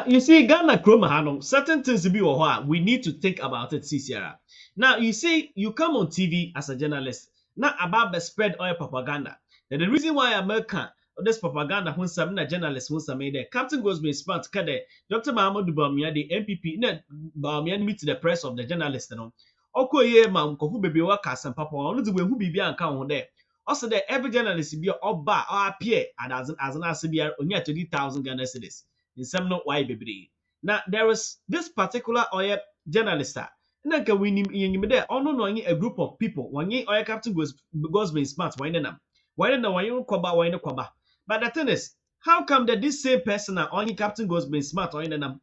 you see, Ghana Chroma Hanum, certain things to be or we need to think about it, CCR. Now, you see, you come on TV as a journalist, not about the spread oil propaganda. And the reason why America this propaganda when some journalists when some there, Captain goes be smart, kade, Dr. Mahmoud Bawumia, the MPP, net Bawumia meet the press of the journalist, no. Oko ye ma nkofu bebe wa kasam papa, ono the way who be and count there. Also, that every journalist be oba or appear and as an asibia only 20,000 Ghana cedis. In some no why baby. Now there is this particular oil journalist. Na ka we nim yin there ono no a group of people when oil captain goes being smart why na why you kwaba why no kwaba. But the thing is, how come that this same person only captain goes being smart why na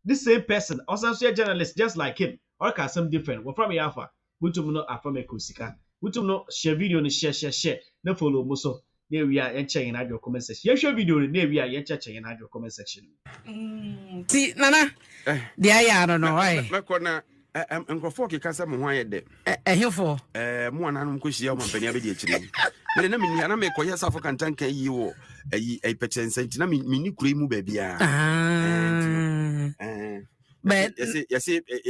this same person also a journalist just like him or can some different well from alpha butum no afame kosika butum no share video no share no follow muso. There we are in our comment section. Share video there we are in our comment section. See, Nana, I don't know why. Nkofo ke kasa mo hwan de. Ehefo. Mo ananum ko hia o mampani abedi akire. Me na me na me koye safo kantan kan yi wo ayi petense nti na me ni kure mu ba bia. But yes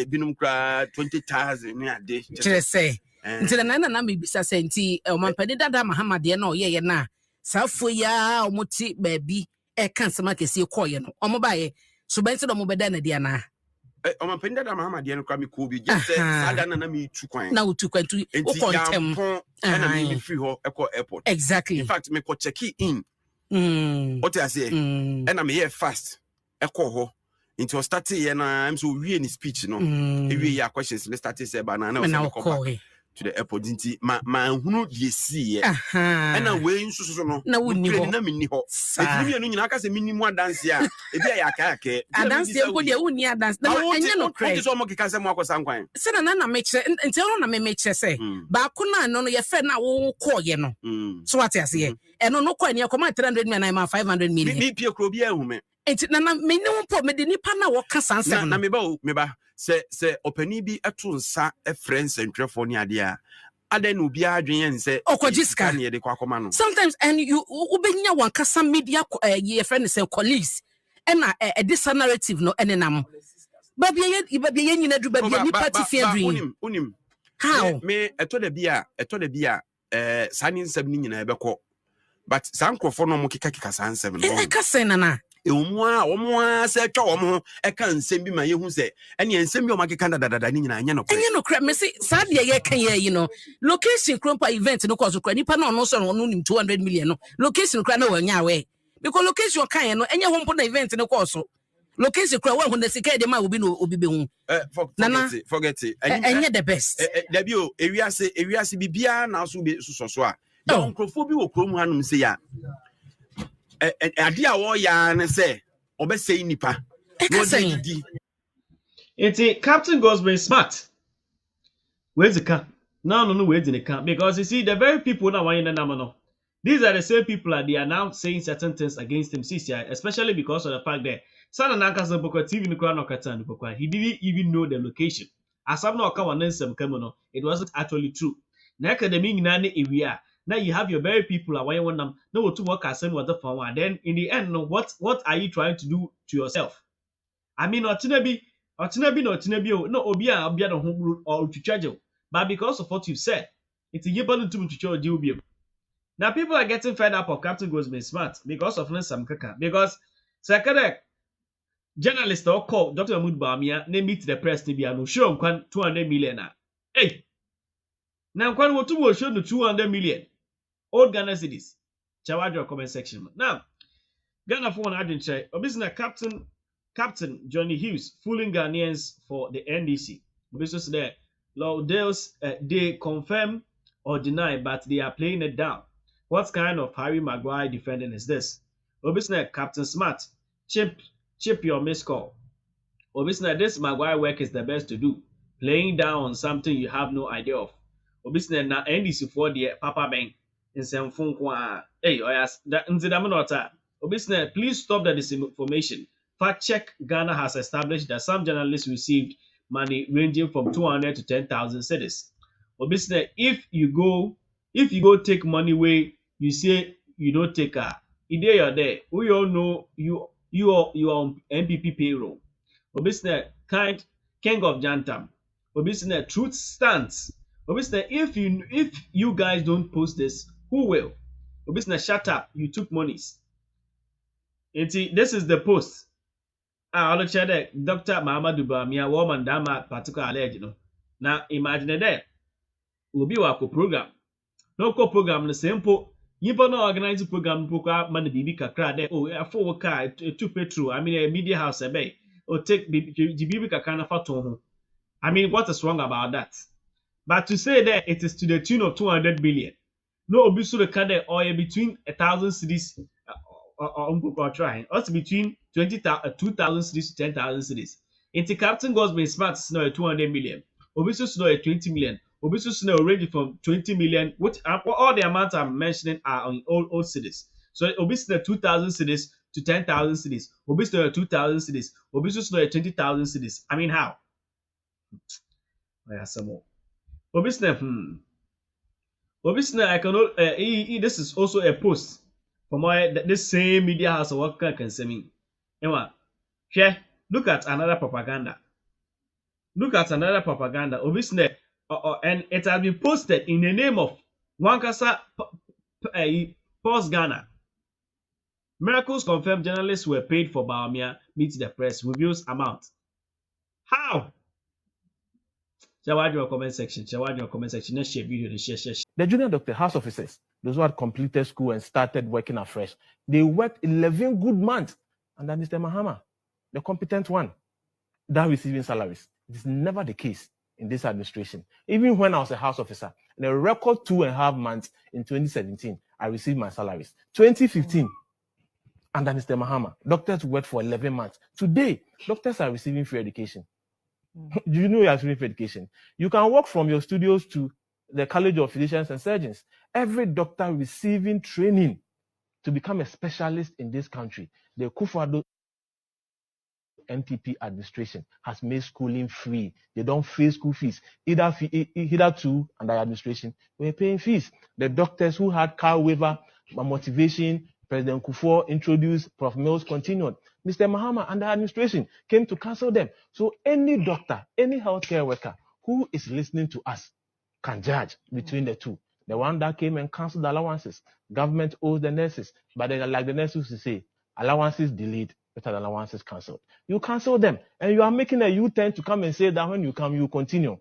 binum kra 20,000 ni ade. Kire say. Nti na me bisa say nti o mampani dada Mahamade na oyeye na safo ya o moti ba bi e kan sama kesi koye no. O mo bae so ben se do mo beda na dia na. Oma penda da Mahamade no kwa me ko bi just say sada na me tu kwan na utu kwantu o kontem na me free ho eko airport exactly in fact me ko check in what I say na me here fast eko ho into start here na am so we any speech no we ya questions me start say banana na ko to the airport inti ma hunu ye see na we nsusu no na wonni ho na menni ho etimi anu nyina aka se minnimu adanse a e bia ya aka aka adanse ko de wonni adanse na enye no credit so mo keka se mo akosa nkwan se na me kire nti ono na me kire se ba ko na no ye fe na wo ko ye no so what ase ye eno no ko ne ko ma 300 million na 500 million mi pie kro bia ehume enti na me ni wo po me de nipa na wo ka sanse na me ba se opani bi eto nsa e friends entwefo ni ade a aden obi adwen nse okojiska na ye de kwa akoma no sometimes and you ubenya wan kasa media ye friend say colleagues and this narrative no enenam baby ye nyina du baby ni party fear dream unim how me eto da bia sani nsem ni nyina ebekọ but sankrofo no mo keka sansem no e ka senana omwa se twa omo e kan nsem bi ma ye hu se ene nsem bi o makeka dadada ni nyina anya no kra me say sad ye kan ye you know location krompa event no cause kra nipa na no so no nim 200 million no location kra na wanya we because location kan no enye ho mpo na event no cause location kra wa hu na sika de ma obi no obi be hu forget it enye the best da bi o ewiase bibia na so be so a don krofo bi wo krom hanum se ya ade a wo ya ne se obesei nipa no dey di It's Captain goes very smart. Where's the car? No, where's the car? Because you see, the very people now want to these are the same people that they are now saying certain things against him, CCI, especially because of the fact that Sana Nanka's Boko TV he didn't even know the location. As I'm not it wasn't actually true. Now you have your very people why you want them no to work as what the phone. Then in the end, what are you trying to do to yourself? I mean, no obia no home or to charge you. But because of what you said, it's a yebanu to charge you. Now people are getting fed up of Captain Goes being smart because of some kaka. Because second journalist or call Dr. Mahmoud Bawumia name meet the press to be no show 200 million. Hey, now what to show the 200 million old Ghana cities. Chawadra comment section. Now Ghana for one adding check. Obviously Captain Johnny Hughes fooling Ghanaians for the NDC. Business there. Laudels they confirm or deny, but they are playing it down. What kind of Harry Maguire defending is this? Obviously, Captain Smart, chip your missed call. Obviously, this Maguire work is the best to do. Playing down on something you have no idea of. Obviously, now NDC for the Papa Bank in some phone. Hey, yes, that Nzidamanota. Obviously, please stop the disinformation. Fact check Ghana has established that some journalists received money ranging from 200 to 10,000 cedis. Obviously, if you go take money away, you say you don't take her. You're there. We all know you you are on MPP payroll. Obisne kind king of Jantam. Obisne truth stance. Obisne if you guys don't post this, who will? Obisne shut up. You took monies. This is the post. I'll check that Dr. Muhammadu Bawumia woman dama particular alleged. No. Now imagine that. Will be our program. No program the simple. You no organize program program man bibi kakra there. Oh, a full car to petrol. I mean a media house a bay. Or take bibi kakra na faton. I mean, what is wrong about that? But to say that it is to the tune of 200 billion. No obisu the card or between 1,000 cities or trying. Also between 2,000 cities to 10,000 cities. Into Captain Gosman Smart snow 200 million. Obisu snow 20 million. Obisu snow range from 20 million, which all the amounts I'm mentioning are on all cities. So Obisu 2,000 cities to 10,000 cities. Obisu 2,000 cities. Obisu snow 20,000 cities. I mean, how? I have some more. Obisna, I cannot. This is also a post from this same media house of work can say me. Emma, here, look at another propaganda. Look at another propaganda. Obisna, and it has been posted in the name of Wankasa Post Ghana. Miracles confirmed journalists were paid for Bawumia meets the press reveals amount. How? Share your comment section. Share your comment section. Let's share video. Share. The junior doctor, house officers, those who had completed school and started working afresh, they worked 11 good months under Mr. Mahama, the competent one, that receiving salaries. It is never the case in this administration. Even when I was a house officer, in a record 2.5 months in 2017, I received my salaries. 2015, under Mr. Mahama, doctors worked for 11 months. Today, doctors are receiving free education. Do you know you are receiving free education? You can walk from your studios to the College of Physicians and Surgeons. Every doctor receiving training to become a specialist in this country. The Kufuor NPP administration has made schooling free. They don't pay school fees. Hitherto under administration, we're paying fees. The doctors who had car waiver motivation, President Kufuor introduced, Prof. Mills continued. Mr. Mahama under administration came to cancel them. So any doctor, any healthcare worker who is listening to us can judge between the two. The one that came and canceled the allowances, government owes the nurses, but then, like the nurses to say, allowances delayed, better than allowances cancelled. You cancel them, and you are making a U-turn to come and say that when you come, you continue.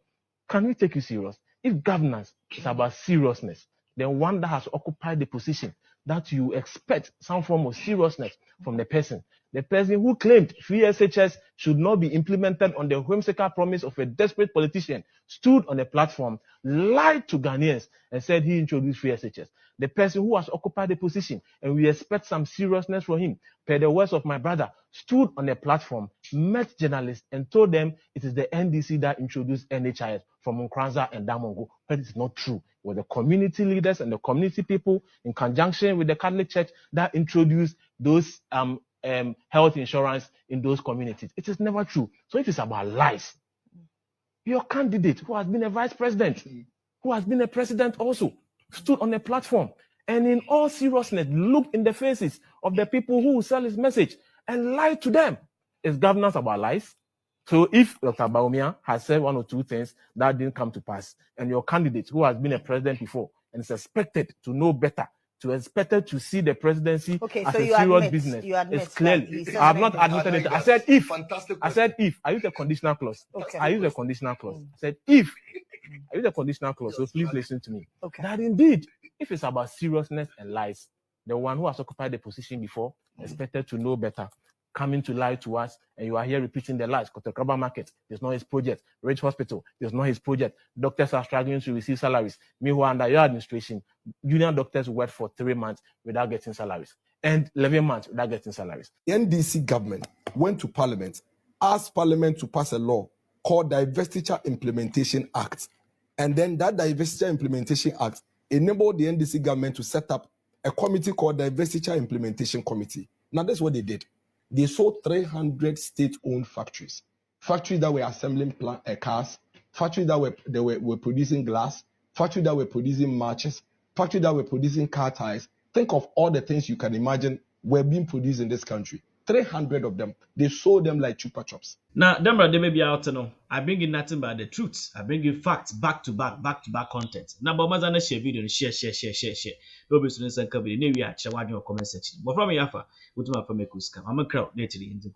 Can we take you serious? If governance is about seriousness, then one that has occupied the position that you expect some form of seriousness from the person who claimed free SHS should not be implemented on the whimsical promise of a desperate politician, stood on a platform, lied to Ghanaians, and said he introduced free SHS. The person who has occupied the position, and we expect some seriousness from him, per the words of my brother, stood on a platform, met journalists, and told them it is the NDC that introduced NHIS from Nkranza and Damongo. But it's not true. It was the community leaders and the community people, in conjunction with the Catholic Church, that introduced those health insurance in those communities. It is never true. So it is about lies. Your candidate, who has been a vice president, who has been a president also, stood on a platform and in all seriousness looked in the faces of the people who will sell his message and lied to them. Is governance about lies? So if Dr. Bawumia has said one or two things that didn't come to pass, and your candidate, who has been a president before and is expected to know better, expected to see the presidency as a serious business, it's clearly. I have not admitted it. I said if. I said if. I used a conditional clause. Okay. I used a conditional clause. I said if. I used a conditional clause. So please listen to me. Okay. That indeed, if it's about seriousness and lies, the one who has occupied the position before, expected to know better, coming to lie to us, and you are here repeating the lies. Kotokraba Market is not his project. Rich Hospital is not his project. Doctors are struggling to receive salaries. Meanwhile, under your administration, union doctors work for 3 months without getting salaries, and 11 months without getting salaries. The NDC government went to Parliament, asked Parliament to pass a law called Divestiture Implementation Act. And then that Divestiture Implementation Act enabled the NDC government to set up a committee called Divestiture Implementation Committee. Now, that's what they did. They sold 300 state-owned factories that were assembling cars, factories that were producing glass, factories that were producing matches, factories that were producing car tires. Think of all the things you can imagine were being produced in this country. 300 of them. They sold them like chupa chops. Now, Demra, they may be out no. I bring in nothing but the truth. I bring you facts back to back content. Now, but Mazana share video, share. Don't be and cover the new year. Share your comment section. But from Yafa, what my from a kuska. I'm a crowd later in the